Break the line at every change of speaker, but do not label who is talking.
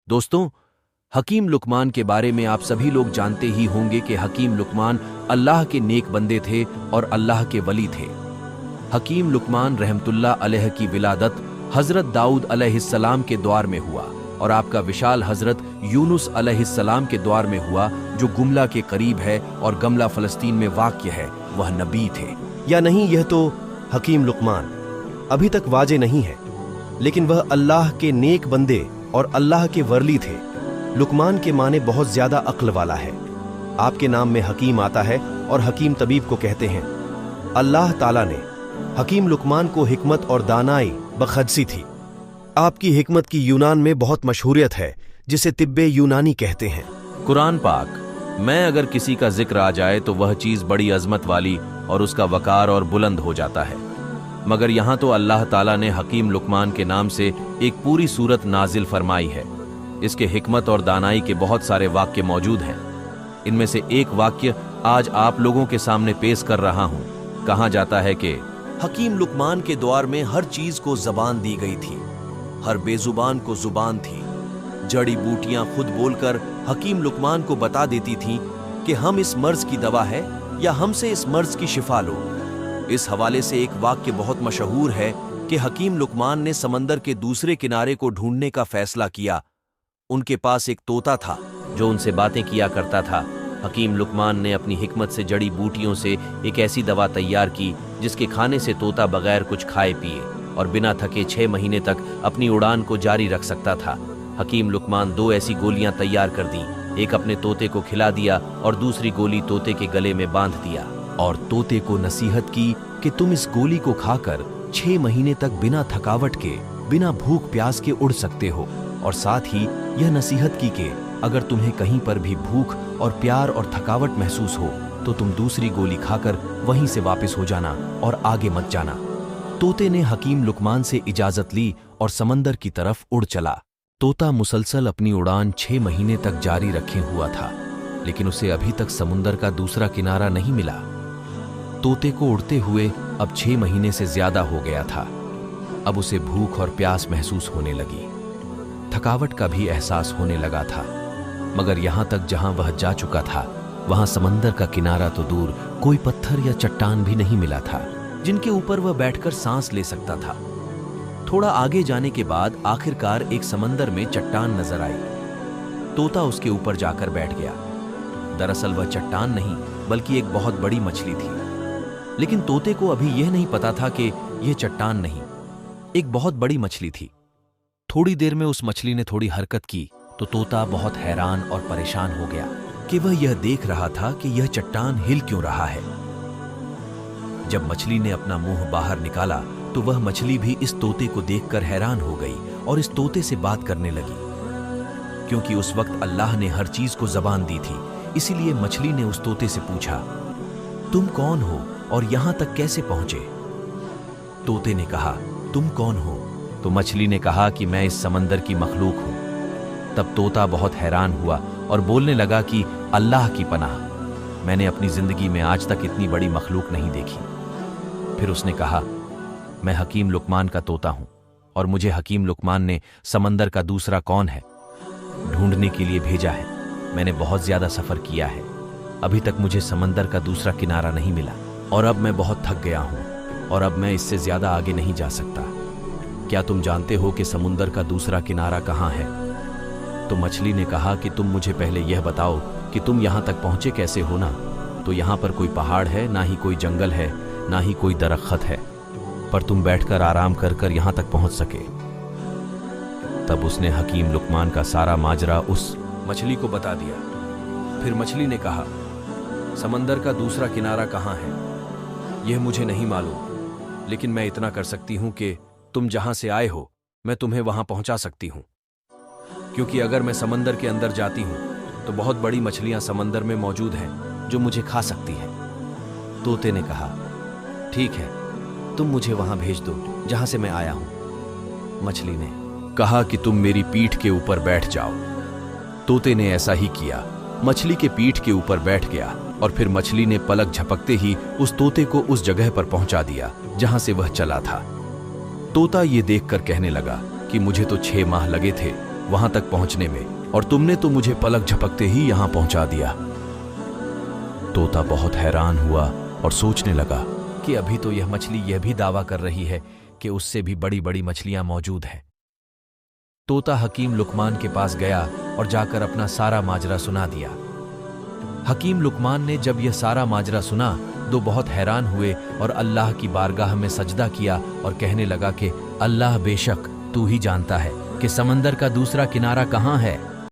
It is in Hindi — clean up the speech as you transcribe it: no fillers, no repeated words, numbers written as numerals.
दोस्तों, हकीम लुकमान के बारे में आप सभी लोग जानते ही होंगे कि हकीम लुकमान अल्लाह के नेक बंदे थे और अल्लाह के वली थे। हकीम लुकमान रहमतुल्लाह अलैह की विलादत हजरत दाऊद अलैहिस्सलाम के द्वार में हुआ और आपका विशाल हजरत यूनुस अलैहिस्सलाम के द्वार में हुआ, जो गुमला के करीब है और गमला फलस्तीन में वाक़या है। वह नबी थे
या नहीं, यह तो हकीम लुकमान अभी तक वाजे नहीं है, लेकिन वह अल्लाह के नेक बंदे और अल्लाह के वली थे। लुकमान के माने बहुत ज्यादा अक्ल वाला है। आपके नाम में हकीम आता है और हकीम तबीब को कहते हैं। अल्लाह ताला ने हकीम लुकमान को हिकमत और दानाई बखदसी थी। आपकी हिकमत की यूनान में बहुत मशहूरियत है, जिसे तिब्बे यूनानी कहते हैं।
कुरान पाक में अगर किसी का जिक्र आ जाए तो वह चीज बड़ी अजमत वाली और उसका वकार और बुलंद हो जाता है, मगर यहाँ तो अल्लाह ताला ने हकीम लुकमान के नाम से एक पूरी सूरत नाजिल फरमाई है। इसके हिकमत और दानाई के बहुत सारे वाक्य मौजूद हैं। इनमें से एक वाक्य आज आप लोगों के सामने पेश कर रहा हूँ। कहा जाता है कि
हकीम लुकमान के द्वार में हर चीज को जबान दी गई थी, हर बेजुबान को जुबान थी। जड़ी बूटियां खुद बोलकर हकीम लुकमान को बता देती थीं कि हम इस मर्ज की दवा है या हमसे इस मर्ज की शिफा लो। इस हवाले से एक वाक्य बहुत मशहूर है कि हकीम लुकमान ने समंदर के दूसरे किनारे को ढूंढने का फैसला किया। उनके पास एक तोता था
जो उनसे बातें किया करता था। हकीम लुकमान ने अपनी हिकमत से जड़ी बूटियों से एक ऐसी दवा तैयार की जिसके खाने से तोता बगैर कुछ खाए पिए और बिना थके 6 महीने तक अपनी उड़ान को जारी रख सकता था। हकीम लुकमान 2 ऐसी गोलियां तैयार कर दी। एक अपने तोते को खिला दिया और दूसरी गोली तोते के गले में बांध दिया और तोते को नसीहत की कि तुम इस गोली को खाकर 6 महीने तक बिना थकावट के, बिना भूख प्यास के उड़ सकते हो। और साथ ही यह नसीहत की कि अगर तुम्हें कहीं पर भी भूख और प्यार और थकावट महसूस हो तो तुम दूसरी गोली खाकर वहीं से वापस हो जाना और आगे मत जाना। तोते ने हकीम लुकमान से इजाजत ली और समंदर की तरफ उड़ चला। तोता मुसलसल अपनी उड़ान 6 महीने तक जारी रखे हुआ था, लेकिन उसे अभी तक समुंदर का दूसरा किनारा नहीं मिला। तोते को उड़ते हुए अब 6 महीने से ज्यादा हो गया था। अब उसे भूख और प्यास महसूस होने लगी, थकावट का भी एहसास होने लगा था, मगर यहां तक जहां वह जा चुका था वहां समंदर का किनारा तो दूर, कोई पत्थर या चट्टान भी नहीं मिला था जिनके ऊपर वह बैठकर सांस ले सकता था। थोड़ा आगे जाने के बाद आखिरकार एक समंदर में चट्टान नजर आई। तोता उसके ऊपर जाकर बैठ गया। दरअसल वह चट्टान नहीं बल्कि एक बहुत बड़ी मछली थी, लेकिन तोते को अभी यह नहीं पता था कि यह चट्टान नहीं, एक बहुत बड़ी मछली थी। थोड़ी देर में उस मछली ने थोड़ी हरकत की तो तोता बहुत हैरान और परेशान हो गया कि वह यह देख रहा था कि यह चट्टान हिल क्यों रहा है। जब मछली ने अपना मुंह बाहर निकाला तो वह मछली भी इस तोते को देखकर हैरान हो गई और इस तोते से बात करने लगी। क्योंकि उस वक्त अल्लाह ने हर चीज को जबान दी थी, इसीलिए मछली ने उस तोते से पूछा, तुम कौन हो और यहां तक कैसे पहुंचे? तोते ने कहा, तुम कौन हो? तो मछली ने कहा कि मैं इस समंदर की मखलूक हूं। तब तोता बहुत हैरान हुआ और बोलने लगा कि अल्लाह की पनाह, मैंने अपनी जिंदगी में आज तक इतनी बड़ी मखलूक नहीं देखी। फिर उसने कहा, मैं हकीम लुकमान का तोता हूं और मुझे हकीम लुकमान ने समंदर का दूसरा कौन है ढूंढने के लिए भेजा है। मैंने बहुत ज्यादा सफर किया है, अभी तक मुझे समंदर का दूसरा किनारा नहीं मिला और अब मैं बहुत थक गया हूं और अब मैं इससे ज्यादा आगे नहीं जा सकता। क्या तुम जानते हो कि समुंदर का दूसरा किनारा कहाँ है? तो मछली ने कहा कि तुम मुझे पहले यह बताओ कि तुम यहाँ तक पहुंचे कैसे हो ना। तो यहाँ पर कोई पहाड़ है, ना ही कोई जंगल है, ना ही कोई दरख्त है, पर तुम बैठकर आराम कर कर यहाँ तक पहुंच सके। तब उसने हकीम लुकमान का सारा माजरा उस मछली को बता दिया। फिर मछली ने कहा, समंदर का दूसरा किनारा कहाँ है यह मुझे नहीं मालूम, लेकिन मैं इतना कर सकती हूँ कि तुम जहां से आए हो मैं तुम्हें वहां पहुंचा सकती हूं, क्योंकि अगर मैं समंदर के अंदर जाती हूं तो बहुत बड़ी मछलियां समंदर में मौजूद हैं जो मुझे खा सकती हैं। तोते ने कहा, ठीक है, तुम मुझे वहां भेज दो जहां से मैं आया हूं। मछली ने कहा कि तुम मेरी पीठ के ऊपर बैठ जाओ। तोते ने ऐसा ही किया, मछली के पीठ के ऊपर बैठ गया और फिर मछली ने पलक झपकते ही उस तोते को उस जगह पर पहुंचा दिया जहां से वह चला था। तोता ये देखकर कहने लगा कि मुझे तो 6 माह लगे थे,
वहां तक पहुंचने में, और तुमने तो मुझे पलक झपकते ही यहां पहुंचा दिया। तोता बहुत हैरान हुआ और सोचने लगा
कि अभी तो यह मछली यह भी दावा कर रही है कि उससे भी बड़ी बड़ी मछलियां मौजूद हैं। तोता हकीम लुकमान के पास गया और जाकर अपना सारा माजरा सुना दिया। हकीम लुकमान ने जब यह सारा माजरा सुना तो बहुत हैरान हुए और अल्लाह की बारगाह में सजदा किया और कहने लगा कि अल्लाह, बेशक तू ही जानता है कि समंदर का दूसरा किनारा कहाँ है।